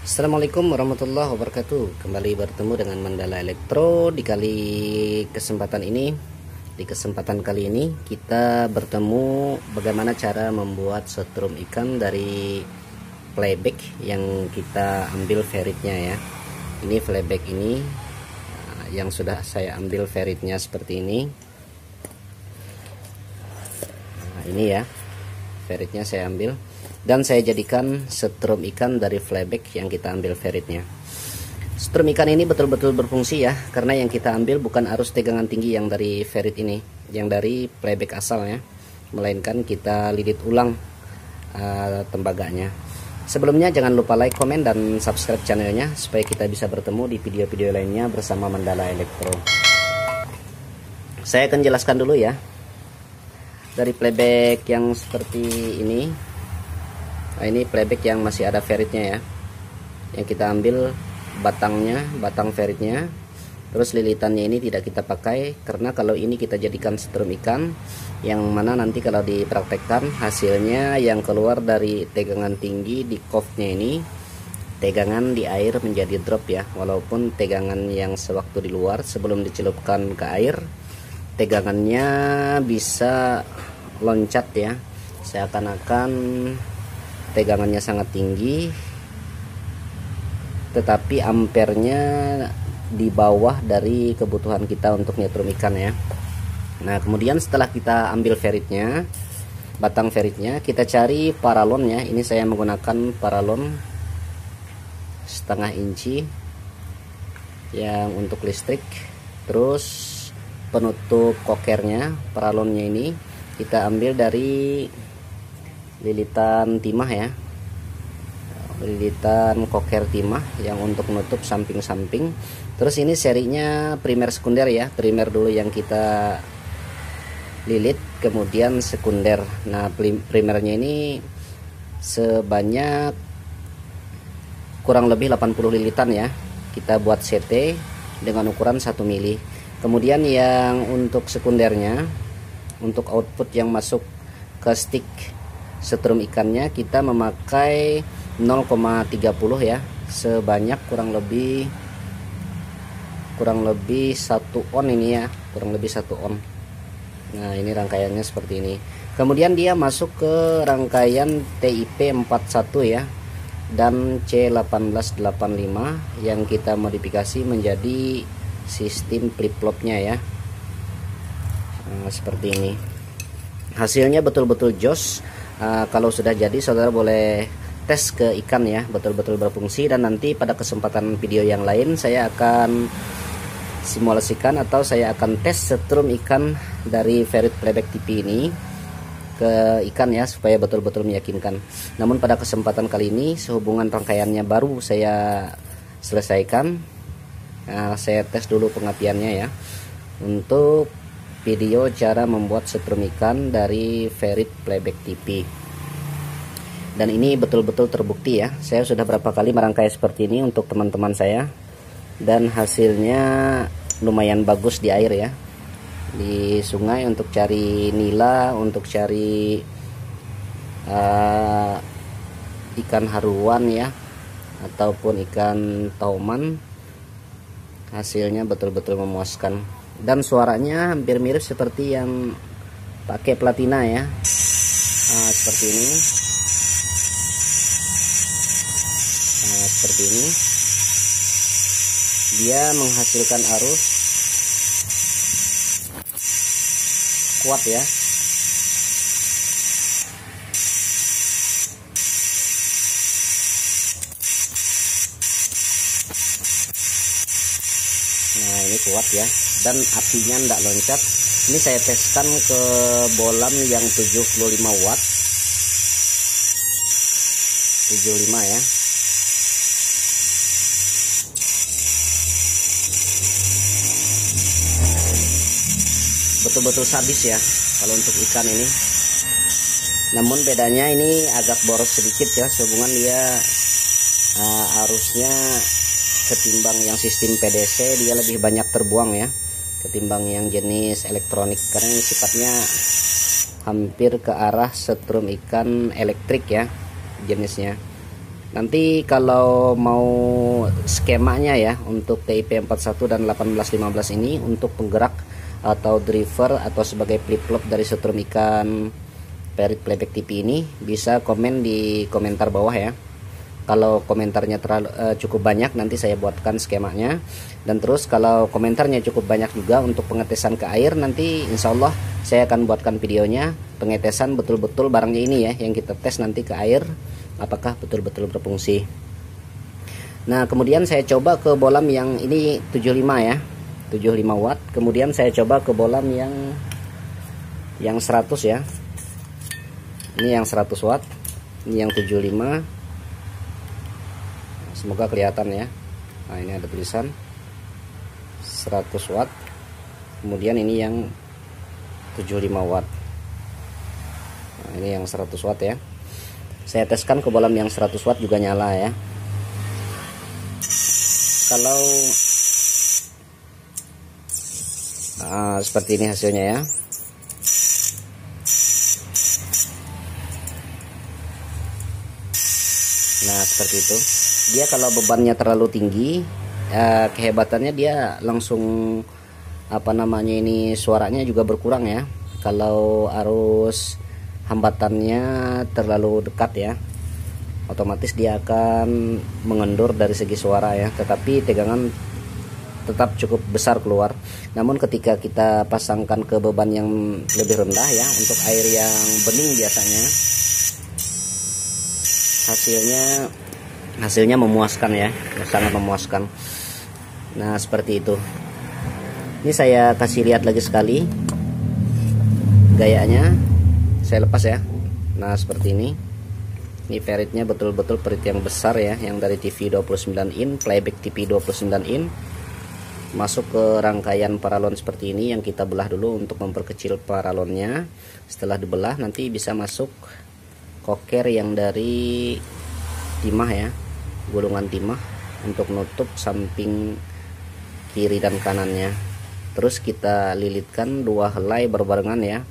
Assalamualaikum warahmatullahi wabarakatuh. Kembali bertemu dengan Mandala Elektro di kesempatan kali ini kita bertemu bagaimana cara membuat setrum ikan dari playback yang kita ambil feritnya ya. Ini playback ini yang sudah saya ambil feritnya seperti ini. Nah, ini ya feritnya saya ambil dan saya jadikan setrum ikan dari playback yang kita ambil feritnya. Setrum ikan ini betul-betul berfungsi ya, karena yang kita ambil bukan arus tegangan tinggi yang dari ferit ini, yang dari playback asalnya, melainkan kita lilit ulang tembaganya. Sebelumnya jangan lupa like, komen, dan subscribe channelnya supaya kita bisa bertemu di video-video lainnya bersama Mandala Elektro. Saya akan jelaskan dulu ya. Dari playback yang seperti ini. Nah, ini playback yang masih ada feritnya ya, yang kita ambil batang feritnya, terus lilitannya ini tidak kita pakai karena kalau ini kita jadikan setrum ikan, yang mana nanti kalau dipraktekkan hasilnya yang keluar dari tegangan tinggi di coffnya ini, tegangan di air menjadi drop ya, walaupun tegangan yang sewaktu di luar sebelum dicelupkan ke air tegangannya bisa loncat ya, seakan-akan tegangannya sangat tinggi, tetapi ampernya di bawah dari kebutuhan kita untuk nyetrum ikan ya. Nah, kemudian setelah kita ambil feritnya, batang feritnya, kita cari paralonnya. Ini saya menggunakan paralon setengah inci yang untuk listrik. Terus penutup kokernya, paralonnya ini kita ambil dari lilitan timah ya, lilitan koker timah yang untuk menutup samping-samping. Terus ini serinya primer sekunder ya, primer dulu yang kita lilit, kemudian sekunder. Nah, primernya ini sebanyak kurang lebih 80 lilitan ya, kita buat CT dengan ukuran 1 mili. Kemudian yang untuk sekundernya, untuk output yang masuk ke stick setrum ikannya, kita memakai 0,30 ya, sebanyak kurang lebih 1 on ini ya, kurang lebih 1 on. Nah, ini rangkaiannya seperti ini. Kemudian dia masuk ke rangkaian TIP 41 ya dan C1885 yang kita modifikasi menjadi sistem flip flopnya ya. Nah, seperti ini. Hasilnya betul-betul jos. Kalau sudah jadi, saudara boleh tes ke ikan ya, betul-betul berfungsi. Dan nanti pada kesempatan video yang lain saya akan simulasikan atau saya akan tes setrum ikan dari ferit playback TP ini ke ikan ya, supaya betul-betul meyakinkan. Namun pada kesempatan kali ini sehubungan rangkaiannya baru saya selesaikan, saya tes dulu pengapiannya ya, untuk video cara membuat setrum ikan dari ferit playback TP. Dan ini betul-betul terbukti ya, saya sudah berapa kali merangkai seperti ini untuk teman-teman saya, dan hasilnya lumayan bagus di air ya, di sungai untuk cari nila, untuk cari ikan haruan ya, ataupun ikan tauman. Hasilnya betul-betul memuaskan. Dan suaranya hampir mirip seperti yang pakai platina ya. Nah, seperti ini. Nah, seperti ini. Dia menghasilkan arus kuat ya. Nah, ini kuat ya, dan apinya tidak loncat. Ini saya teskan ke bolam yang 75 watt, 75 ya. Betul-betul sadis ya kalau untuk ikan ini. Namun bedanya ini agak boros sedikit ya, sehubungan dia arusnya ketimbang yang sistem PDC dia lebih banyak terbuang ya, ketimbang yang jenis elektronik, karena ini sifatnya hampir ke arah setrum ikan elektrik ya jenisnya. Nanti kalau mau skemanya ya untuk TIP 41 dan 1815 ini untuk penggerak atau driver atau sebagai flip-flop dari setrum ikan Perit Playback TV ini, bisa komen di komentar bawah ya. Kalau komentarnya cukup banyak, nanti saya buatkan skemanya. Dan terus kalau komentarnya cukup banyak juga untuk pengetesan ke air, nanti insya Allah saya akan buatkan videonya pengetesan betul-betul barangnya ini ya, yang kita tes nanti ke air apakah betul-betul berfungsi. Nah kemudian saya coba ke bolam yang ini 75 ya, 75 watt. Kemudian saya coba ke bolam yang 100 ya. Ini yang 100 watt, ini yang 75. Semoga kelihatan ya. Nah ini ada tulisan 100 watt. Kemudian ini yang 75 watt. Nah ini yang 100 watt ya. Saya teskan ke bolam yang 100 watt juga nyala ya. Kalau seperti ini hasilnya ya. Nah seperti itu. Dia kalau bebannya terlalu tinggi, kehebatannya dia langsung apa namanya ini, suaranya juga berkurang ya. Kalau arus hambatannya terlalu dekat ya, otomatis dia akan mengendur dari segi suara ya. Tetapi tegangan tetap cukup besar keluar. Namun ketika kita pasangkan ke beban yang lebih rendah ya, untuk air yang bening biasanya hasilnya memuaskan ya, sangat memuaskan. Nah seperti itu. Ini saya kasih lihat lagi sekali gayanya, saya lepas ya. Nah seperti ini. Ini peritnya betul-betul perit yang besar ya, yang dari TV 29 in, Playback TV 29 in, masuk ke rangkaian paralon seperti ini, yang kita belah dulu untuk memperkecil paralonnya. Setelah dibelah nanti bisa masuk koker yang dari timah ya, gulungan timah untuk nutup samping kiri dan kanannya. Terus kita lilitkan 2 helai berbarengan ya,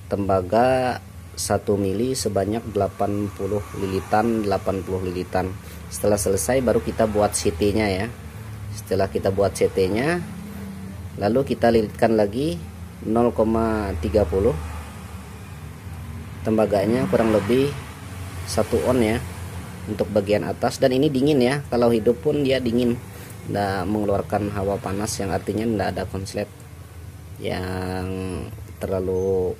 tembaga 1 mili sebanyak 80 lilitan. Setelah selesai baru kita buat CT nya ya. Setelah kita buat CT nya, lalu kita lilitkan lagi 0,30, tembaganya kurang lebih 1 on ya untuk bagian atas. Dan ini dingin ya, kalau hidup pun dia dingin, tidak mengeluarkan hawa panas, yang artinya tidak ada konslet yang terlalu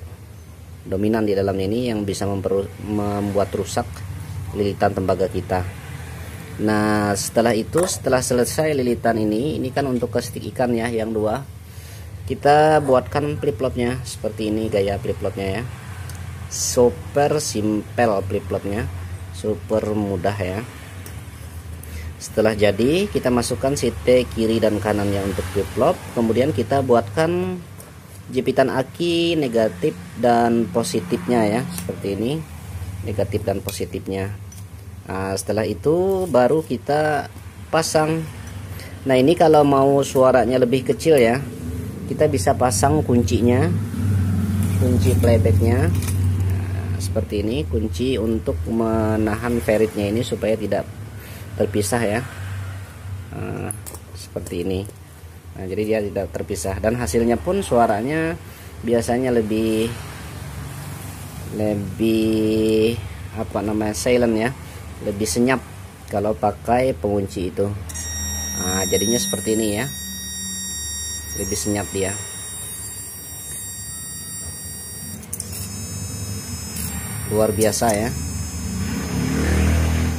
dominan di dalam ini yang bisa membuat rusak lilitan tembaga kita. Nah setelah itu, setelah selesai lilitan ini kan untuk ke stik ikan ya, yang 2 kita buatkan flip-flopnya seperti ini, gaya flip-flopnya ya. Super simple flip-flopnya, super mudah ya. Setelah jadi, kita masukkan CT kiri dan kanannya untuk flip-flop. Kemudian kita buatkan jepitan aki negatif dan positifnya ya, seperti ini, negatif dan positifnya. Nah, setelah itu baru kita pasang. Nah ini kalau mau suaranya lebih kecil ya, kita bisa pasang kuncinya, kunci playbacknya. Seperti ini, kunci untuk menahan feritnya ini supaya tidak terpisah ya. Seperti ini. Nah jadi dia tidak terpisah, dan hasilnya pun suaranya biasanya lebih apa namanya, silent ya, lebih senyap kalau pakai pengunci itu. Nah jadinya seperti ini ya, lebih senyap dia. Luar biasa ya,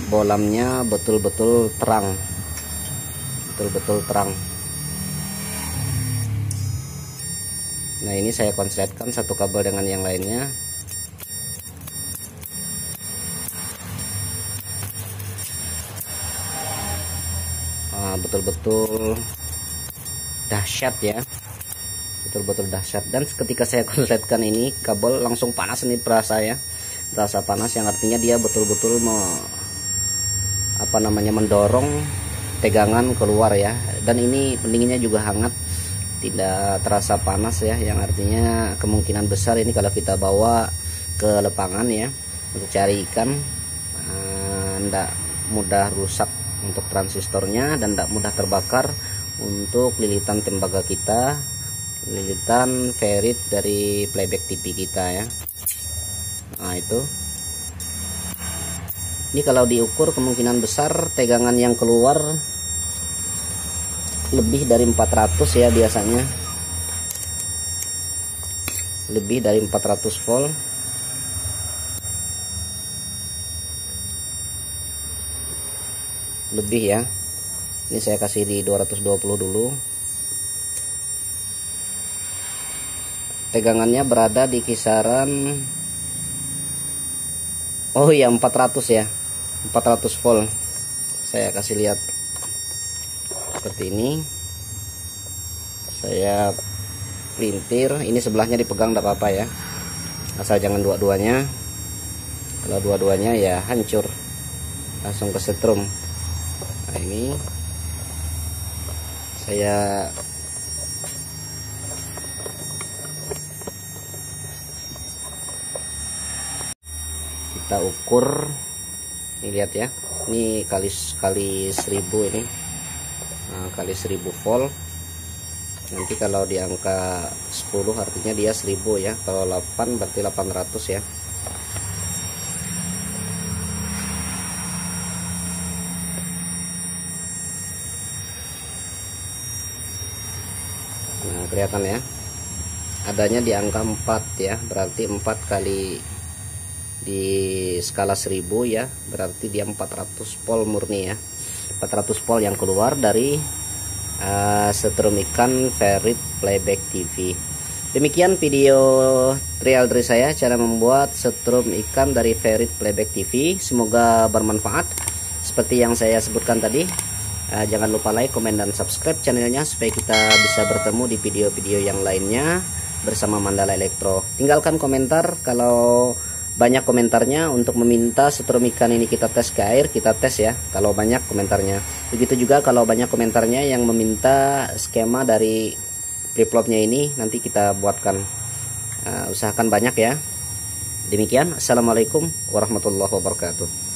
bolamnya betul-betul terang, betul-betul terang. Nah ini saya konsletkan satu kabel dengan yang lainnya. Betul-betul dahsyat ya, betul-betul dahsyat. Dan ketika saya konsletkan ini, kabel langsung panas, ini perasa ya, terasa panas, yang artinya dia betul-betul mendorong tegangan keluar ya. Dan ini pendinginnya juga hangat, tidak terasa panas ya, yang artinya kemungkinan besar ini kalau kita bawa ke lepangan ya untuk cari ikan, tidak mudah rusak untuk transistornya dan tidak mudah terbakar untuk lilitan tembaga kita, lilitan ferit dari playback TV kita ya. Nah itu, ini kalau diukur kemungkinan besar tegangan yang keluar lebih dari 400 ya, biasanya lebih dari 400 volt. Lebih ya. Ini saya kasih di 220 dulu. Tegangannya berada di kisaran, oh iya 400 ya, 400 volt. Saya kasih lihat seperti ini. Saya pelintir, ini sebelahnya dipegang tidak apa-apa ya, asal jangan dua-duanya. Kalau dua-duanya ya hancur, langsung kesetrum. Nah ini saya kita ukur, ini lihat ya, ini kali 1000 ini. Nah, kali 1000 volt. Nanti kalau di angka 10 artinya dia 1000 ya. Kalau 8 berarti 800 ya. Nah, kelihatan ya. Adanya di angka 4 ya. Berarti 4 kali di skala 1000 ya. Berarti dia 400 volt murni ya. 400 volt yang keluar dari setrum ikan ferit playback TV. Demikian video trial dari saya, cara membuat setrum ikan dari ferit playback TV. Semoga bermanfaat seperti yang saya sebutkan tadi. Jangan lupa like, komen, dan subscribe channelnya supaya kita bisa bertemu di video-video yang lainnya bersama Mandala Elektro. Tinggalkan komentar kalau banyak komentarnya untuk meminta setrum ikan ini kita tes ke air, kita tes ya kalau banyak komentarnya. Begitu juga kalau banyak komentarnya yang meminta skema dari flip-flopnya ini, nanti kita buatkan. Usahakan banyak ya. Demikian, assalamualaikum warahmatullahi wabarakatuh.